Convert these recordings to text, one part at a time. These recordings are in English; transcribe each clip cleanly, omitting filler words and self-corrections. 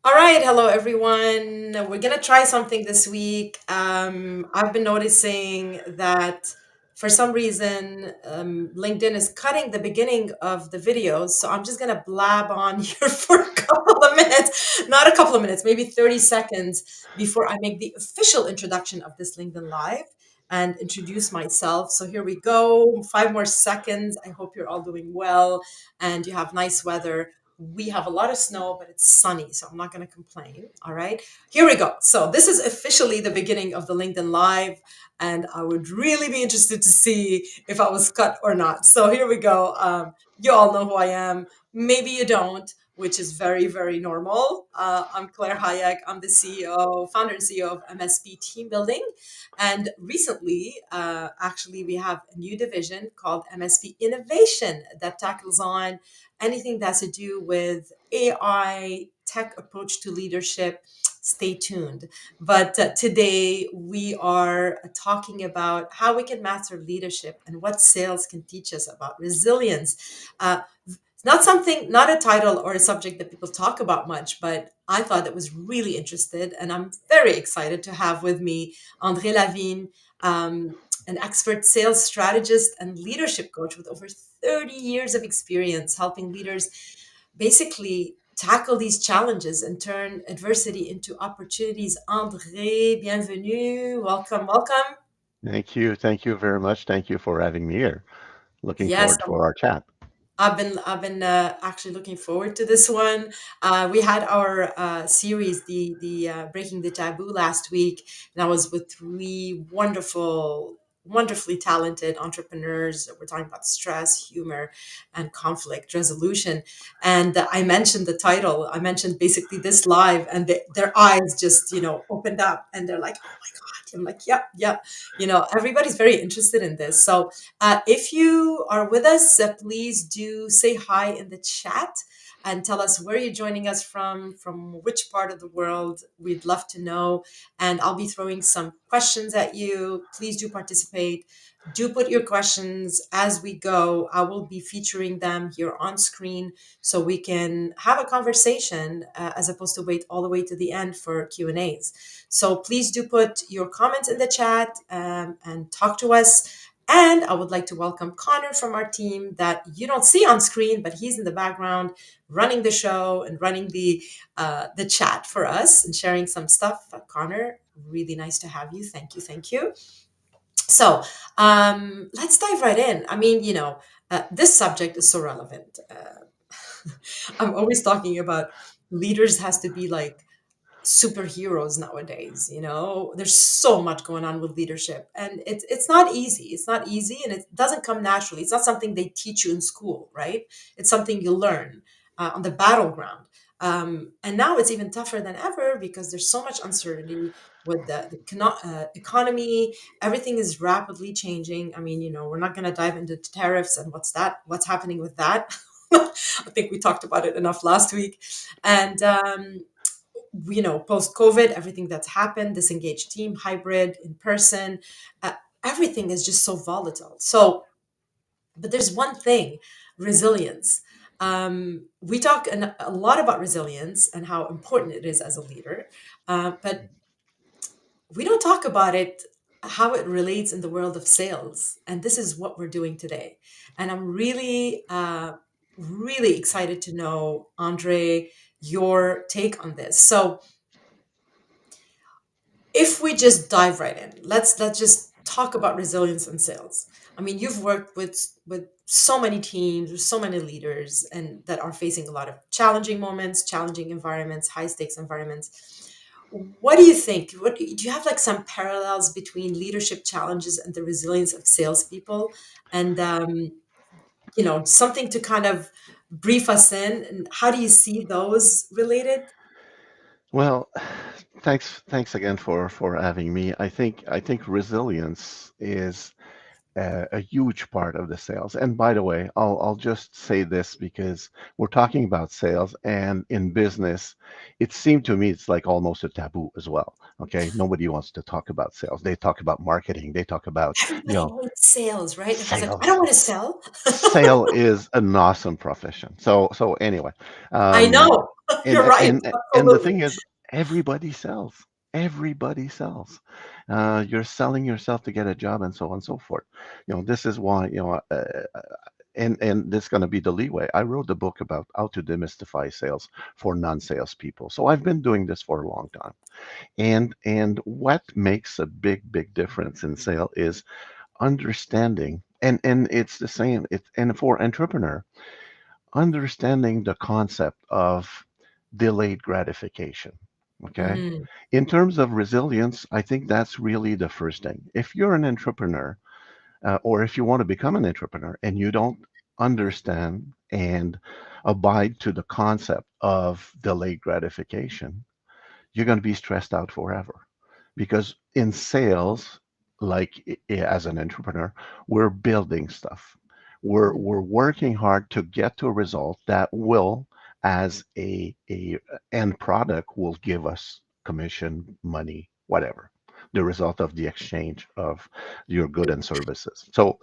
All right, hello everyone. We're gonna try something this week. I've been noticing that for some reason, LinkedIn is cutting the beginning of the videos, so I'm just gonna blab on here for a couple of minutes, not a couple of minutes, maybe 30 seconds before I make the official introduction of this LinkedIn Live and introduce myself. So here we go, 5 more seconds. I hope you're all doing well and you have nice weather. We have a lot of snow, but it's sunny, so I'm not going to complain. All right, here we go. So, this is officially the beginning of the LinkedIn Live, and I would really be interested to see if I was cut or not. So, here we go. You all know who I am. Maybe you don't, which is very, very normal. I'm Claire Hayek. I'm the CEO, founder and CEO of MSP Team Building. And recently, actually, we have a new division called MSP Innovation that tackles on anything that's to do with AI, tech approach to leadership. Stay tuned. But today we are talking about how we can master leadership and what sales can teach us about resilience. It's not something, not a title or a subject that people talk about much, but I thought it was really interested, and I'm very excited to have with me André Lavigne, an expert sales strategist and leadership coach with over 30 years of experience helping leaders basically tackle these challenges and turn adversity into opportunities. André, bienvenue. Welcome, welcome. Thank you. Thank you very much. Thank you for having me here. Looking Yes, forward for our chat. I've been actually looking forward to this one. We had our series, the Breaking the Taboo last week, and I was with three wonderfully talented entrepreneurs. We're talking about stress, humor, and conflict resolution. And I mentioned the title. I mentioned basically this live, and their eyes just opened up, and they're like, "Oh my God!" I'm like, "Yep, yep." Everybody's very interested in this. So if you are with us, please do say hi in the chat and tell us where you're joining us from which part of the world. We'd love to know. And I'll be throwing some questions at you. Please do participate. Do put your questions as we go. I will be featuring them here on screen so we can have a conversation as opposed to wait all the way to the end for Q&As. So please do put your comments in the chat and talk to us. And I would like to welcome Connor from our team that you don't see on screen, but he's in the background running the show and running the chat for us and sharing some stuff. Connor, really nice to have you. Thank you, thank you. So let's dive right in. I mean, this subject is so relevant. I'm always talking about leaders has to be like superheroes nowadays. There's so much going on with leadership, and it's not easy. It's not easy, and it doesn't come naturally. It's not something they teach you in school, right? It's something you learn on the battleground. And now it's even tougher than ever because there's so much uncertainty with the economy. Everything is rapidly changing. I mean, we're not going to dive into tariffs and what's happening with that. I think we talked about it enough last week. And post COVID, everything that's happened, disengaged team, hybrid, in person, uh, everything is just so volatile. So, but there's one thing: resilience. We talk a lot about resilience and how important it is as a leader, but we don't talk about it, how it relates in the world of sales. And this is what we're doing today. And I'm really excited to know, Andre, your take on this. So, if we just dive right in, let's just talk about resilience and sales. I mean, you've worked with so many teams, with so many leaders, and that are facing a lot of challenging moments, challenging environments, high stakes environments. What do you think? What do you have, like, some parallels between leadership challenges and the resilience of salespeople? And something to kind of brief us in. And how do you see those related? Well, thanks again for having me. I think resilience is a huge part of the sales. And by the way, I'll just say this because we're talking about sales, and in business, it seemed to me it's like almost a taboo as well. Okay, nobody wants to talk about sales. They talk about marketing. They talk about you Everybody know hates sales, right? Everybody's like, I don't sales. want to sell. Sale is an awesome profession. So anyway, I um, know. and You're right. and the Absolutely. thing is, everybody sells. Everybody sells. You're selling yourself to get a job, and so on and so forth. This is why, and this is going to be the leeway. I wrote the book about how to demystify sales for non-sales people. So I've been doing this for a long time. And what makes a big difference in sale is understanding, and it's the same. And for entrepreneur, understanding the concept of delayed gratification. Okay. Mm, In terms of resilience, I think that's really the first thing. If you're an entrepreneur, or if you want to become an entrepreneur and you don't understand and abide to the concept of delayed gratification, you're going to be stressed out forever. Because in sales, like as an entrepreneur, we're building stuff. mm, We're working hard to get to a result that will, as a end product, will give us commission, money, whatever. The result of the exchange of your good and services. So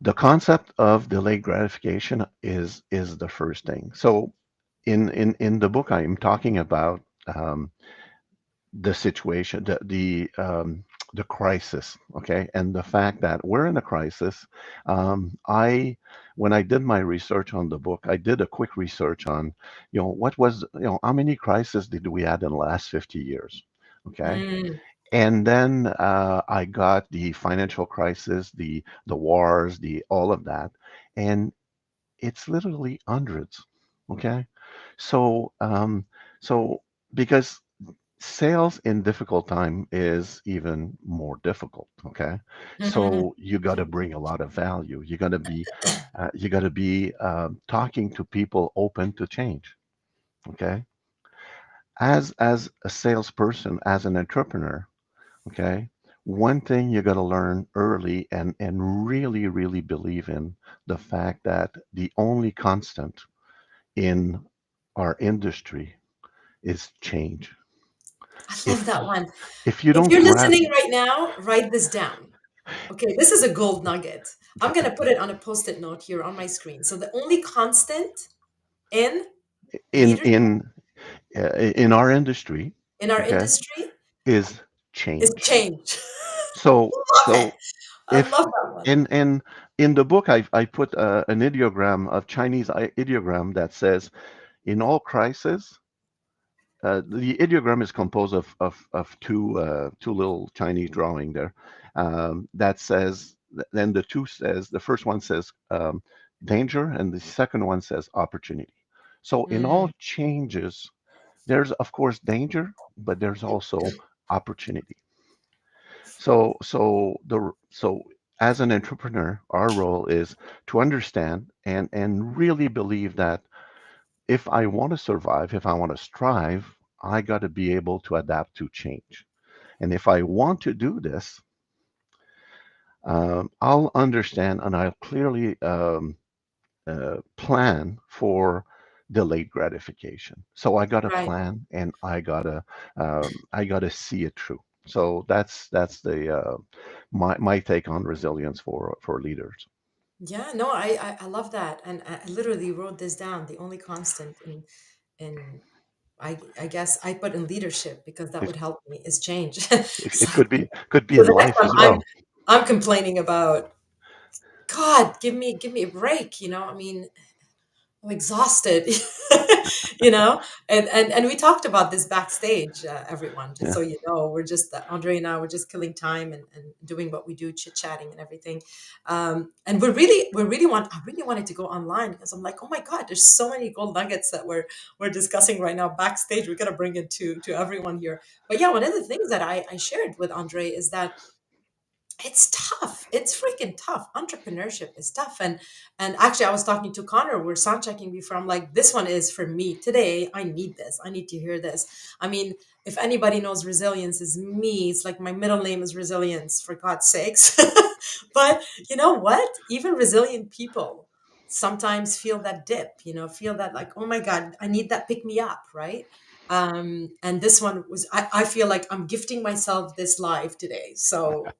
the concept of delayed gratification is the first thing. So in the book, I am talking about the situation, the crisis, okay, and the fact that we're in a crisis. I When I did my research on the book, I did a quick research on, what was, how many crises did we had in the last 50 years, okay, mm, and then I got the financial crisis, the wars, the all of that, and it's literally hundreds, okay, so so because sales in difficult time is even more difficult, okay, mhm. so you got to bring a lot of value. You got to be talking to people open to change, okay, as a salesperson, as an entrepreneur, okay, one thing you got to learn early and really believe in the fact that the only constant in our industry is change. I love if that one. if you If don't you're grab listening right now, write this down. Okay, this is a gold nugget. I'm going to put it on a post-it note here on my screen. So the only constant in in leadership in in our industry, in our okay, industry is is change. change. So Love it. so I if love that one. and in the book, I put an ideogram of Chinese ideogram that says in all crises, the ideogram is composed of two little Chinese drawing there, that says, then the two says, the first one says danger, and the second one says opportunity. So in all Mm, changes, there's of course danger, but there's also opportunity. So as an entrepreneur, our role is to understand and really believe that if I want to survive, if I want to strive, I got to be able to adapt to change. And if I want to do this, I'll understand and I'll clearly plan for delayed gratification. So I got to right. plan and I gotta see it through. So that's the my take on resilience for leaders. Yeah, no, I love that. And I literally wrote this down. The only constant in I guess I put in leadership because that It, would help me is change. it So, could be so in the next life time as well. I'm complaining about, God, give me a break, you know? I mean, I'm exhausted, and we talked about this backstage, everyone, just Yeah. so you know, we're just Andre and I, we're just killing time and doing what we do, chit chatting and everything, and I really wanted to go online because I'm like, oh my God, there's so many gold nuggets that we're discussing right now backstage. We got to bring it to everyone here. But yeah, one of the things that I shared with Andre is that it's tough. It's freaking tough. Entrepreneurship is tough. And actually I was talking to Connor, we're sound checking before. I'm like, this one is for me. Today, I need this. I need to hear this. I mean, if anybody knows resilience is me, it's like my middle name is resilience, for God's sakes. But you know what? Even resilient people sometimes feel that dip, feel that like, oh my God, I need that pick me up, right? And this one was I feel like I'm gifting myself this live today. So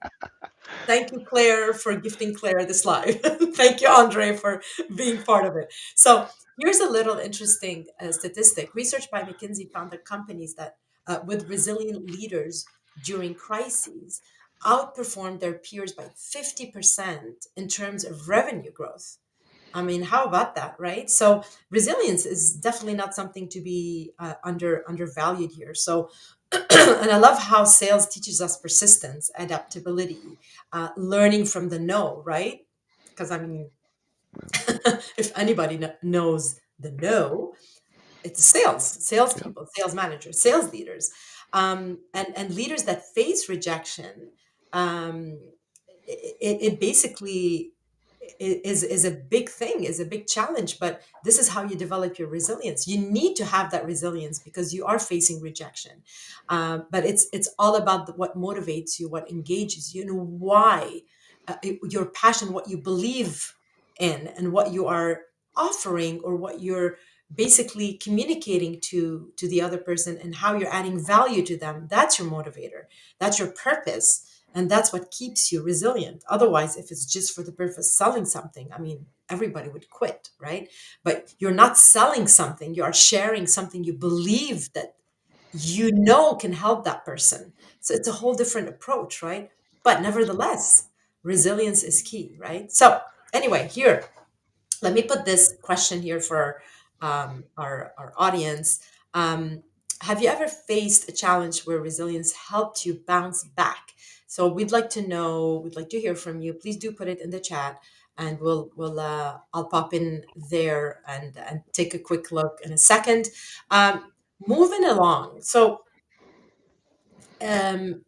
thank you, Claire, for gifting Claire this live. Thank you, Andre, for being part of it. So Here's a little interesting statistic. Research by McKinsey found that companies that with resilient leaders during crises outperformed their peers by 50% in terms of revenue growth. I mean, how about that, right? So resilience is definitely not something to be undervalued here. So, and I love how sales teaches us persistence, adaptability, learning from the no, right? Because I mean, if anybody knows the no, it's Yeah, salespeople, sales managers, sales leaders, and leaders that face rejection. Um, it basically is a big thing, is a big challenge. But this is how you develop your resilience. You need to have that resilience because you are facing rejection. But it's all about what motivates you, what engages you, and why your passion, what you believe in, and what you are offering, or what you're basically communicating to the other person, and how you're adding value to them. That's your motivator, that's your purpose, and that's what keeps you resilient. Otherwise, if it's just for the purpose of selling something, I mean, everybody would quit, right? But you're not selling something, you are sharing something you believe that can help that person. So it's a whole different approach, right? But nevertheless, resilience is key, right? So anyway, here, let me put this question here for our audience. Um, have you ever faced a challenge where resilience helped you bounce back? So we'd like to know, we'd like to hear from you. Please do put it in the chat, and I'll pop in there and take a quick look in a second. Um, moving along. So um,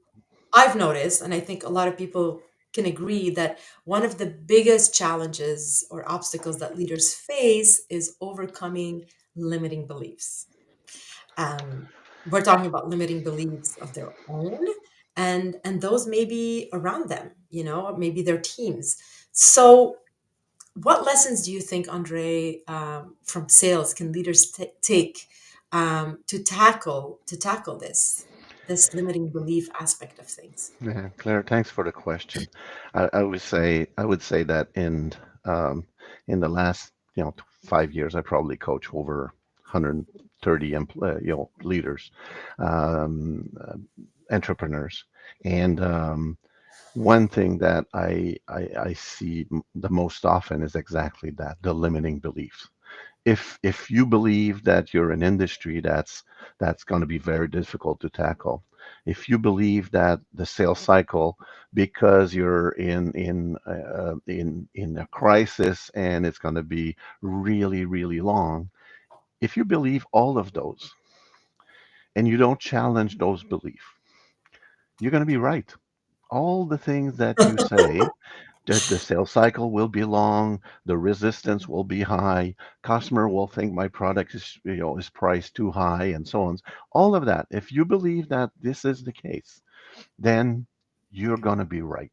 I've noticed, and I think a lot of people can agree, that one of the biggest challenges or obstacles that leaders face is overcoming limiting beliefs. Um, we're talking about limiting beliefs of their own, and those maybe around them, maybe their teams. So, what lessons do you think, Andre, from sales can leaders take to tackle this limiting belief aspect of things? yeah, Claire, thanks for the question. I would say that in the last 5 years, I probably coach over 130 leaders, entrepreneurs, and one thing that I see the most often is exactly that, the limiting beliefs. If you believe that you're an industry that's going to be very difficult to tackle, if you believe that the sales cycle, because you're in a crisis and it's going to be really really long, if you believe all of those and you don't challenge those beliefs, you're going to be right. All the things that you say, that the sales cycle will be long, the resistance will be high, customer will think my product is priced too high, and so on. All of that. If you believe that this is the case, then you're going to be right.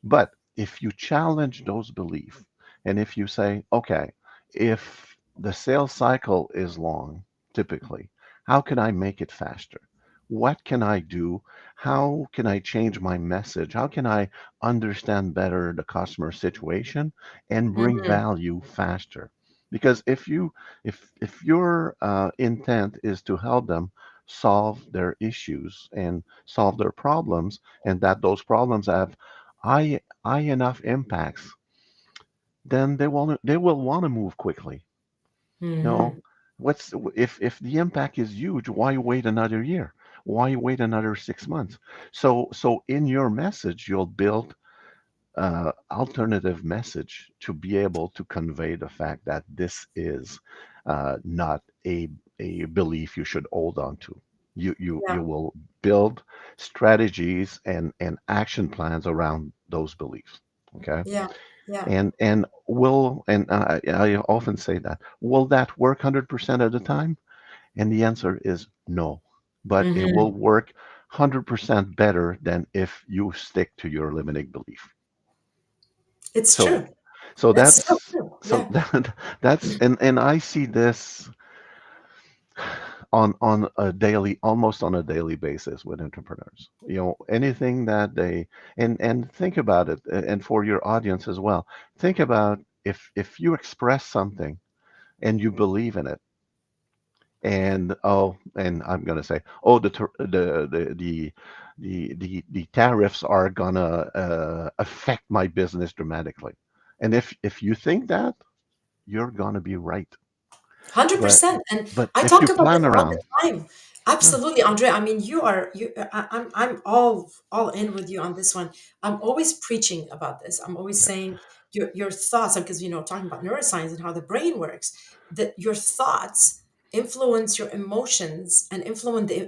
But if you challenge those beliefs, and if you say, okay, if the sales cycle is long, typically, how can I make it faster? What can I do? How can I change my message? How can I understand better the customer situation and bring Mhm, value faster? Because if your intent is to help them solve their issues and solve their problems, and that those problems have high enough impacts, then they will want to move quickly. You know, mhm. what's if the impact is huge, why wait another year? Why wait another 6 months? So in your message, you'll build alternative message to be able to convey the fact that this is not a belief you should hold on to. You Yeah, will build strategies and action plans around those beliefs. Okay. yeah, yeah. And I often say that, will that work 100% of the time? And the answer is no. But it will Mhm. work 100% better than if you stick to your limiting belief. It's So true. so It's so that's true. so Yeah. that's and I see this on a daily, almost on a daily basis with entrepreneurs. Anything that they, and think about it, and for your audience as well, think about if you express something and you believe in it. And oh, and I'm gonna say, oh, the tariffs are gonna affect my business dramatically. And if you think that, you're gonna be right. But 100%. And I if talk you about this plan all the around, time. yeah, Absolutely, Andre. I mean, I'm all in with you on this one. I'm always preaching about this. I'm always yeah, saying your thoughts, because talking about neuroscience and how the brain works, that your thoughts influence your emotions, and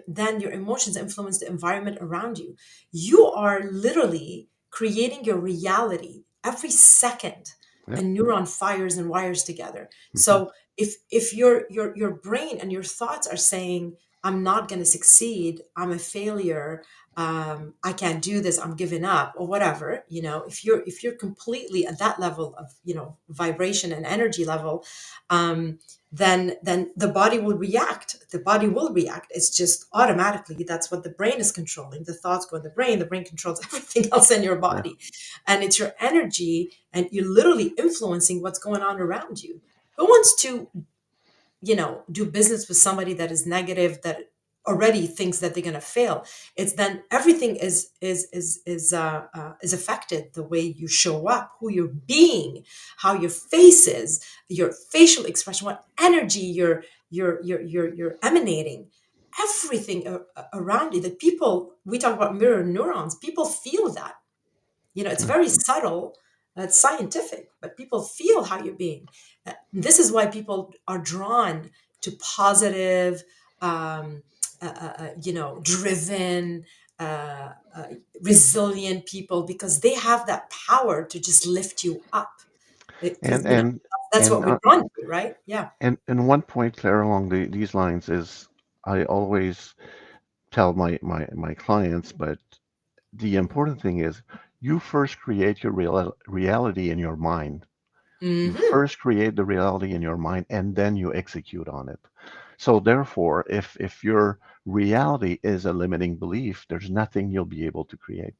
then your emotions influence the environment around you. You are literally creating your reality every second. A yeah, neuron fires and wires together. hmm, So if your brain and your thoughts are saying, I'm not going to succeed, I'm a failure, I can't do this, I'm giving up, or whatever, if you're completely at that level of vibration and energy level, um, then the body will react. The body will react. It's just automatically, that's what the brain is controlling. The thoughts go in the brain controls everything else in your yeah, body. And it's your energy, and you're literally influencing what's going on around you. Who wants to do business with somebody that is negative, that already thinks that they're going to fail? It's then everything is affected. The way you show up, who you're being, how your face is, your facial expression, what energy you're emanating, everything around you. That people, we talk about mirror neurons, people feel that. It's yeah. very subtle, it's scientific, but people feel how you're being. This is why people are drawn to positive, um, driven, uh, resilient people, because they have that power to just lift you up. Because And and that's what and we're drawn to, right? Yeah. and one point clear along these lines is I always tell my clients, but the important thing is you first create your reality in your mind. You Hmm. first create the reality in your mind and then you execute on it. So therefore, if your reality is a limiting belief, there's nothing you'll be able to create.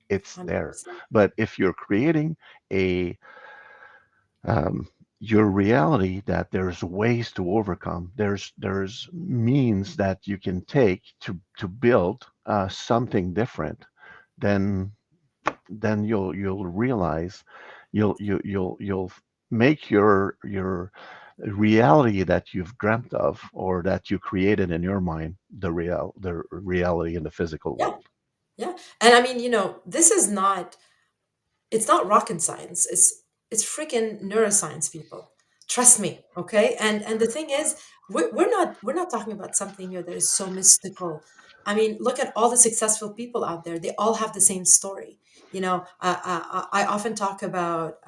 It's there. 100%. But if you're creating a um, your reality that there's ways to overcome, there's means that you can take to build something different, then you'll realize you'll make your reality that you've dreamt of or that you created in your mind the reality in the physical Yeah. world. Yeah. And I mean, this is not, it's not rocket science. It's freaking neuroscience, people. Trust me, okay? And the thing is, we're not talking about something here that is so mystical. I mean, look at all the successful people out there. They all have the same story. I often talk about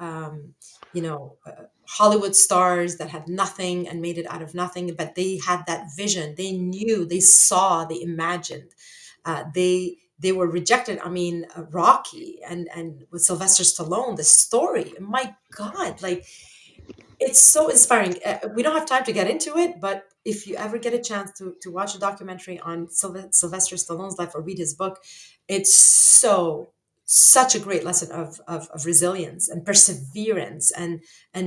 Hollywood stars that had nothing and made it out of nothing, but they had that vision. They knew, they saw, they imagined. They were rejected. I mean, Rocky and with Sylvester Stallone, the story. My God, like, it's so inspiring. We don't have time to get into it, but if you ever get a chance to watch a documentary on Sylvester Stallone's life or read his book, it's such a great lesson of resilience and perseverance, and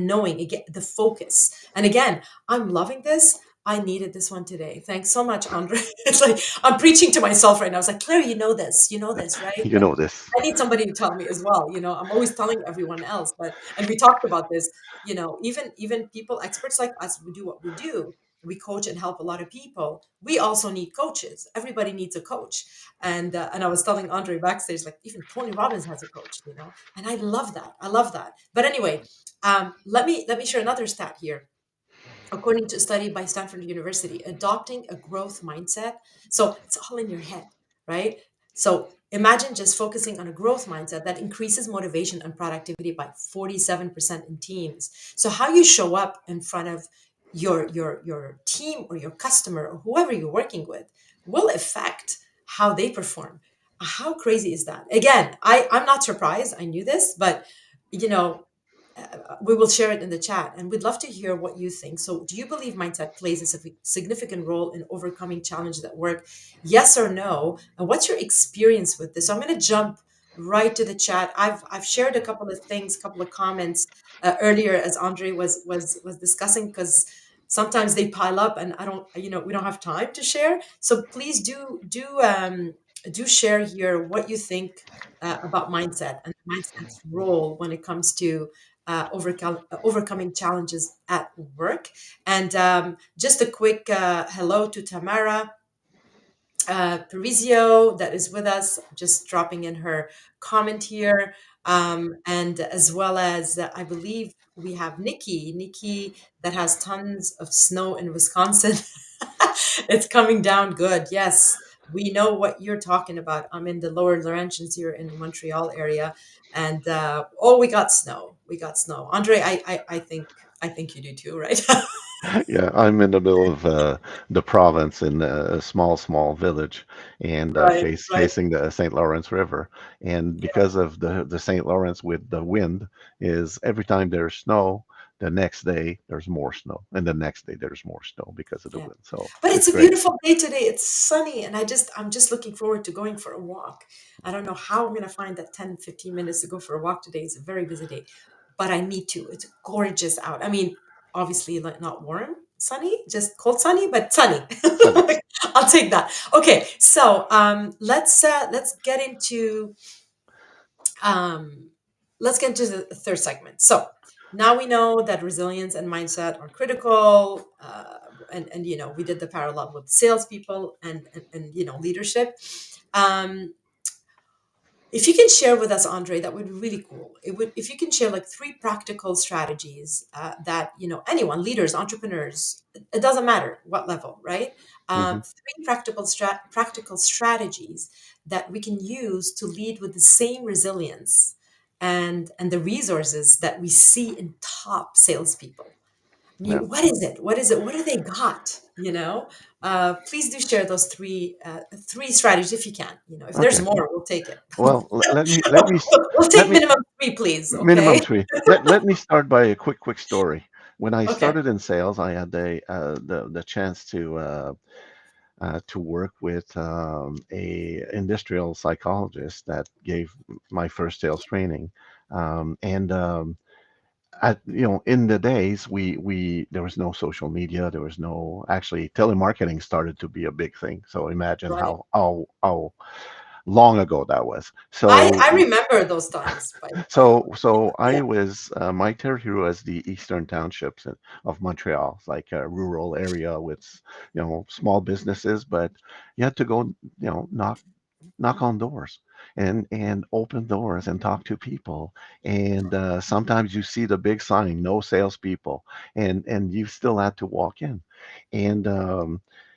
knowing, again, the focus. And again, I'm loving this. I needed this one today. Thanks so much, Andre. It's like I'm preaching to myself right now. It's like, Claire, you know this, right? You But know this. I need somebody to tell me as well. I'm always telling everyone else, but and we talked about this. Even people, experts like us, we do what we do. We coach and help a lot of people. We also need coaches. Everybody needs a coach. And I was telling Andre backstage, like, even Tony Robbins has a coach. And I love that. I love that. But anyway, let me share another stat here. According to a study by Stanford University, adopting a growth mindset. So it's all in your head, right? So imagine just focusing on a growth mindset that increases motivation and productivity by 47% in teams. So how you show up in front of your team or your customer or whoever you're working with will affect how they perform. How crazy is that? Again, I'm not surprised. I knew this, but you know, we will share it in the chat, and we'd love to hear what you think. So do you believe mindset plays a significant role in overcoming challenges at work? Yes or no? And what's your experience with this? So I'm going to jump right to the chat. I've shared a couple of things, a couple of comments earlier, as Andre was discussing, because sometimes they pile up, and I don't, we don't have time to share. So please do share here what you think about mindset and mindset's role when it comes to overcoming challenges at work. And just a quick hello to Tamara Parisio that is with us, just dropping in her comment here. And as well as, I believe we have Nikki that has tons of snow in Wisconsin. It's coming down good. Yes, we know what you're talking about. I'm in the lower Laurentians here in the Montreal area. And oh, we got snow. We got snow. Andre, I think you do too, right? Yeah, I'm in the middle of the province in a small village, and Right, right. facing the St. Lawrence River. And because of the St. Lawrence with the wind, is every time there's snow, the next day there's more snow, and the next day there's more snow because of the Yeah. wind. So But it's it's a great. beautiful day today. It's sunny, and I'm just looking forward to going for a walk. I don't know how I'm going to find that 10-15 minutes to go for a walk today. It's a very busy day, but I need to. It's gorgeous out. I mean, obviously like not warm, sunny, just cold sunny, but sunny. Sunny. I'll take that. Okay, so let's get into um, let's get into the third segment. So now we know that resilience and mindset are critical, and we did the parallel with salespeople and leadership. Um, if you can share with us, Andre, that would be really cool. It would if you can share like three practical strategies that anyone, leaders, entrepreneurs, it doesn't matter what level, right? Hmm. Three practical strategies that we can use to lead with the same resilience and the resources that we see in top salespeople. I Yeah. mean, what is it? What is it? What do they got? Please do share those three strategies if you can. If there's Okay. more, we'll take it. Well, We'll let take me minimum three, please. minimum Okay. three. Let me start by a quick story. When I Okay. started in sales, I had the chance to work with a industrial psychologist that gave my first sales training. And in the days we there was no social media, there was no actually telemarketing started to be a big thing. So imagine Right. how long ago that was. I remember those times. By the way. So Yeah. I was my territory was the eastern townships of Montreal, it's like a rural area with small businesses, but you had to go knock on doors and open doors and talk to people. And sometimes you see the big sign, no salespeople, and you still had to walk in. And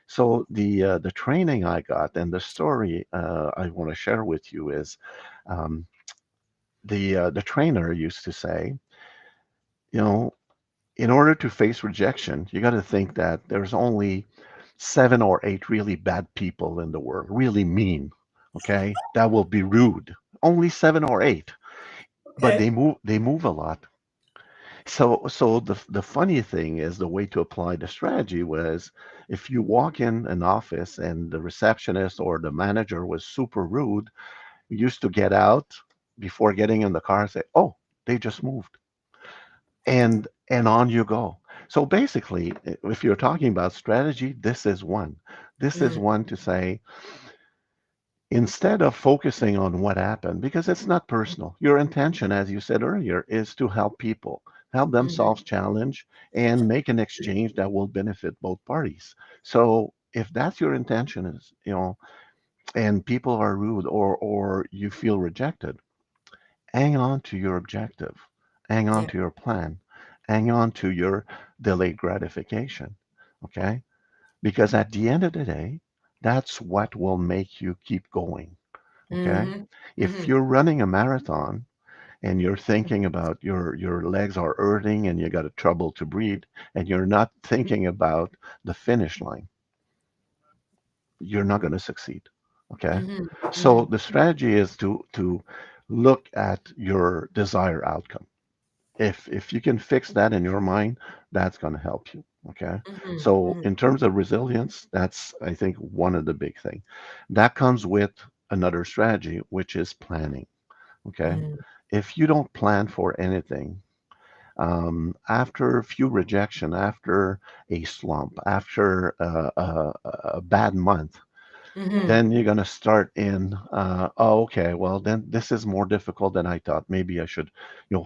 so the training I got and the story I want to share with you is um, the trainer used to say, you know, in order to face rejection, you got to think that there's only 7 or 8 really bad people in the world, really mean, okay, that will be rude. Only 7 or 8, but Okay. they move a lot. So the funny thing is the way to apply the strategy was if you walk in an office and the receptionist or the manager was super rude, you used to get out before getting in the car and say, "Oh, they just moved." And on you go. So basically, if you're talking about strategy, this is one. This is Mm, one to say, instead of focusing on what happened, because it's not personal, your intention, as you said earlier, is to help people, help them mhm, solve challenge and make an exchange that will benefit both parties. So if that's your intention is, and people are rude or you feel rejected, hang on to your objective, hang on yeah. to your plan, hang on to your delayed gratification. Okay? Because at the end of the day, that's what will make you keep going. Okay? Hmm. If Hmm. you're running a marathon and you're thinking about your legs are hurting and you got a trouble to breathe and you're not thinking about the finish line, you're not going to succeed. Okay? Hmm. So Hmm. the strategy is to look at your desired outcome. If you can fix that in your mind, that's going to help you. Okay. Hmm. So Hmm. in terms of resilience, that's I think one of the big thing. That comes with another strategy, which is planning. Okay. Hmm. If you don't plan for anything, After a few rejection, after a slump, after a bad month, Hmm. then you're going to start in, oh, okay, well, then this is more difficult than I thought. Maybe I should,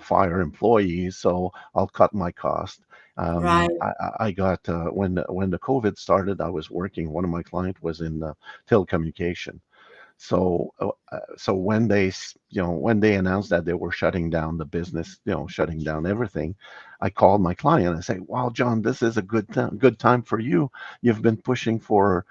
fire employees, so I'll cut my cost. Right. I got, when the COVID started, I was working, one of my clients was in telecommunication. So when when they announced that they were shutting down the business, shutting down everything, I called my client and I say, "Wow, John, this is a good time for you. You've been pushing for,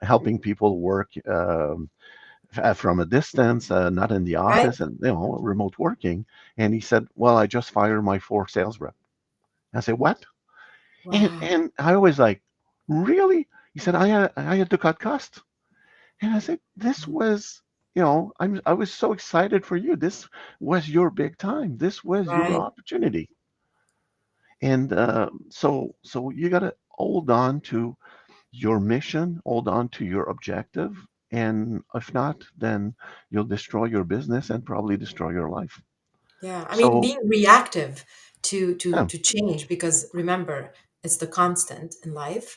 helping people work from a distance, not in the Right. office, and remote working." And he said, "Well, I just fired my 4 sales rep." I said, "What?" And Wow. and I was like, "Really?" He said, "I had to cut costs." And I said, this was, I was so excited for you. This was your big time. This was your Right. opportunity. And so you got to hold on to your mission, hold on to your objective. And if not, then you'll destroy your business and probably destroy your life. Yeah, I mean, So, being reactive yeah, to change, because remember, it's the constant in life.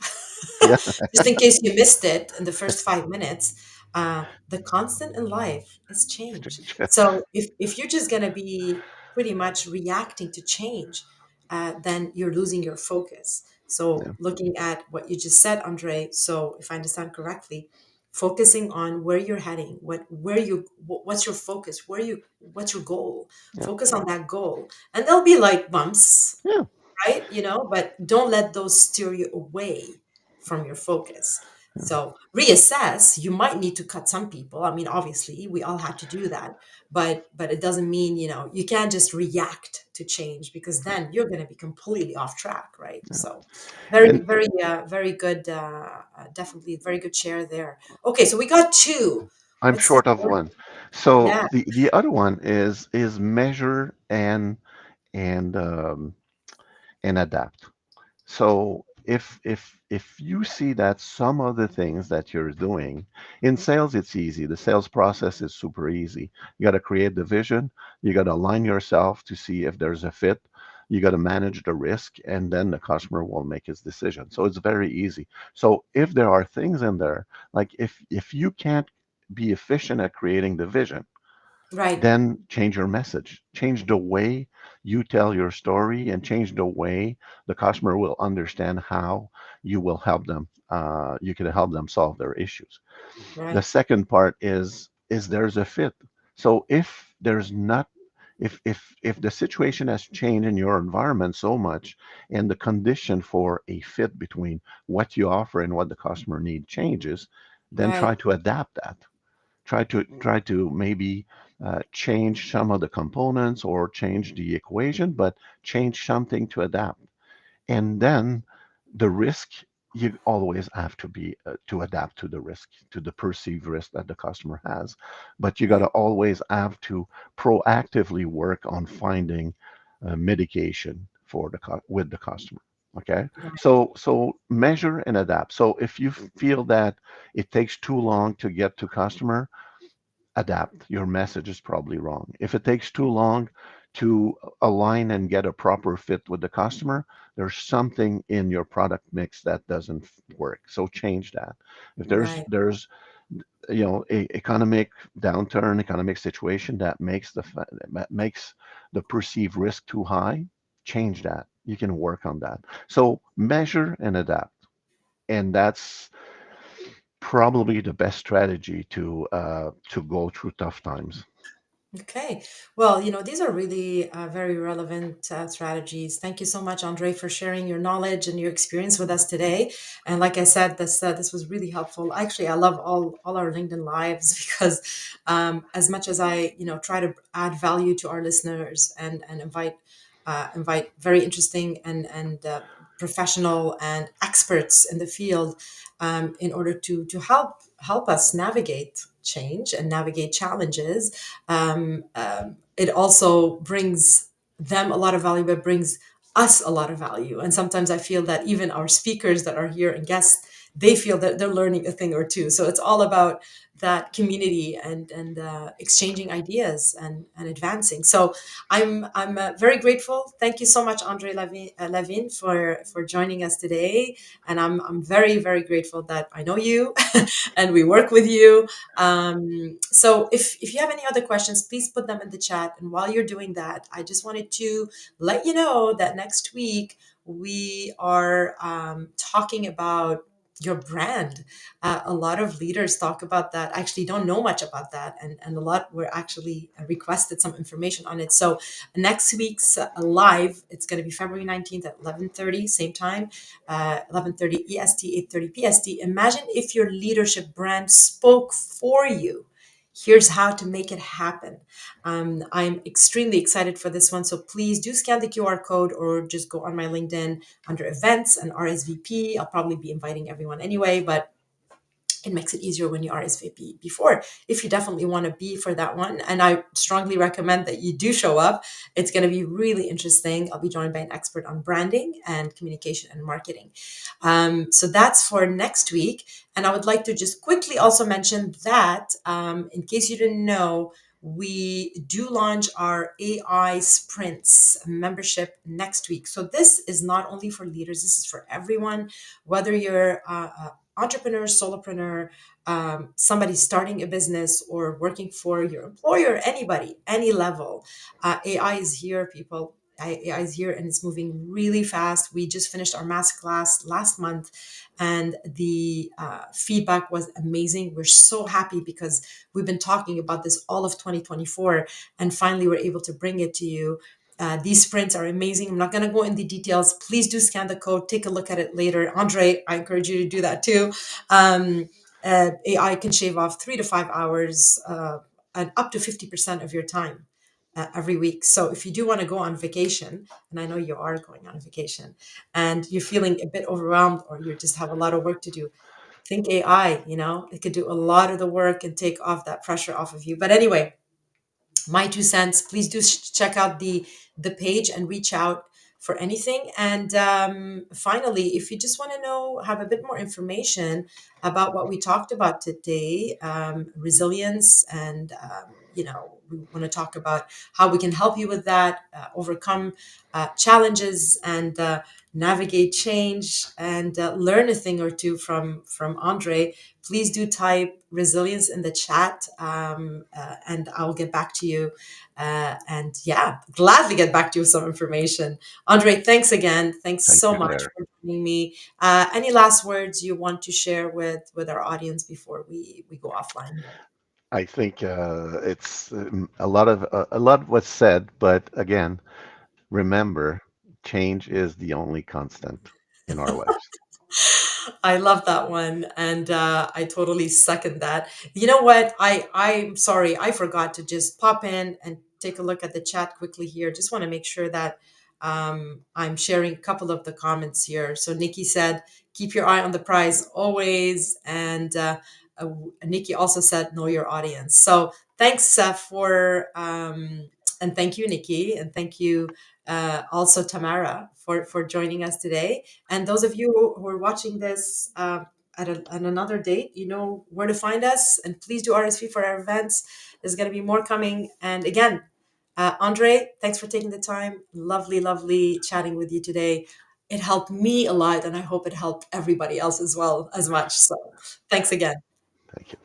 yeah, Just in case you missed it in the first 5 minutes, the constant in life is change. So if you're just gonna be pretty much reacting to change, then you're losing your focus. So yeah, looking at what you just said, Andre, so if I understand correctly, focusing on where you're heading, what's your focus, what's your goal, yeah, focus on that goal, and there'll be like bumps, yeah, right? But don't let those steer you away from your focus. yeah, So reassess. You might need to cut some people. I mean, obviously we all had to do that, but it doesn't mean, you can't just react to change, because then you're going to be completely off track, right? yeah. So very And very very good, definitely very good share there. Okay, so we got two. I'm What's the short of third? one. So Yeah. the other one is measure and and adapt. So if you see that some of the things that you're doing in sales, it's easy. The sales process is super easy. You got to create the vision. You got to align yourself to see if there's a fit. You got to manage the risk, and then the customer will make his decision. So it's very easy. So if there are things in there, like if you can't be efficient at creating the vision, Right. then change your message, change the way you tell your story, and change the way the customer will understand how you will help them. You can help them solve their issues. The Right. second part is there's a fit. So if there's not, if the situation has changed in your environment so much, and the condition for a fit between what you offer and what the customer need changes, then Right. try to adapt that. Try to maybe change some of the components or change the equation, but change something to adapt. And then the risk, you always have to be to adapt to the risk, to the perceived risk that the customer has. But you got to Right. always have to proactively work on finding mitigation for with the customer. Okay, Right. so measure and adapt. So if you feel that it takes too long to get to customer, adapt. Your message is probably wrong. If it takes too long to align and get a proper fit with the customer, there's something in your product mix that doesn't work. So change that. If Right. there's a economic downturn, economic situation that makes the perceived risk too high, change that. You can work on that. So measure and adapt. And that's probably the best strategy to go through tough times. Okay. Well, these are really very relevant strategies. Thank you so much, Andre, for sharing your knowledge and your experience with us today. And like I said, this was really helpful. Actually, I love all our LinkedIn lives because as much as I try to add value to our listeners and invite very interesting and professional and experts in the field, in order to help us navigate change and navigate challenges. It also brings them a lot of value, but brings us a lot of value. And sometimes I feel that even our speakers that are here and guests, they feel that they're learning a thing or two. So it's all about that community and exchanging ideas and advancing. So I'm very grateful. Thank you so much, Andre Levin, for joining us today. And I'm very very grateful that I know you and we work with you. So if you have any other questions, please put them in the chat. And while you're doing that, I just wanted to let you know that next week we are talking about your brand. A lot of leaders talk about that. Actually, don't know much about that, and a lot were actually requested some information on it. So next week's live, it's going to be February 19th at 11:30, same time, 11:30 EST, 8:30 PST. Imagine if your leadership brand spoke for you. Here's how to make it happen. I'm extremely excited for this one. So please do scan the QR code or just go on my LinkedIn under events and RSVP. I'll probably be inviting everyone anyway, but it makes it easier when you RSVP before, if you definitely want to be for that one. And I strongly recommend that you do show up. It's going to be really interesting. I'll be joined by an expert on branding and communication and marketing. So that's for next week. And I would like to just quickly also mention that, in case you didn't know, we do launch our AI sprints membership next week. So this is not only for leaders, this is for everyone, whether you're entrepreneur, solopreneur, somebody starting a business or working for your employer, anybody, any level. AI is here, people. AI is here and it's moving really fast. We just finished our masterclass last month and the feedback was amazing. We're so happy because we've been talking about this all of 2024 and finally we're able to bring it to you. These sprints are amazing. I'm not going to go in the details. Please do scan the code, take a look at it later. Andre, I encourage you to do that too. Um, AI can shave off 3 to 5 hours and up to 50% of your time every week. So if you do want to go on vacation, and I know you are going on vacation, and you're feeling a bit overwhelmed or you just have a lot of work to do, think AI, it could do a lot of the work and take off that pressure off of you. But anyway, my 2 cents. Please do check out the page and reach out for anything. And finally, if you just want to know, have a bit more information about what we talked about today, resilience, and we want to talk about how we can help you with that, overcome challenges, and navigate change, and learn a thing or two from Andre. Please do type resilience in the chat, and I'll get back to you. And yeah, gladly get back to you with some information. Andre, thanks again. Thanks Thank so you, much Claire. for joining me. Any last words you want to share with our audience before we go offline here? I think it's a lot was said, but again, remember, change is the only constant in our lives. I love that one, and I totally second that. You know what? I'm sorry, I forgot to just pop in and take a look at the chat quickly here. Just want to make sure that I'm sharing a couple of the comments here. So Nikki said, "Keep your eye on the prize always," and Nikki also said, "Know your audience." So thanks and thank you, Nikki, and thank you also Tamara for joining us today. And those of you who are watching this at another date, you know where to find us. And please do RSV for our events. There's going to be more coming. And again, Andre, thanks for taking the time. Lovely, lovely chatting with you today. It helped me a lot, and I hope it helped everybody else as well as much. So thanks again. Thank you.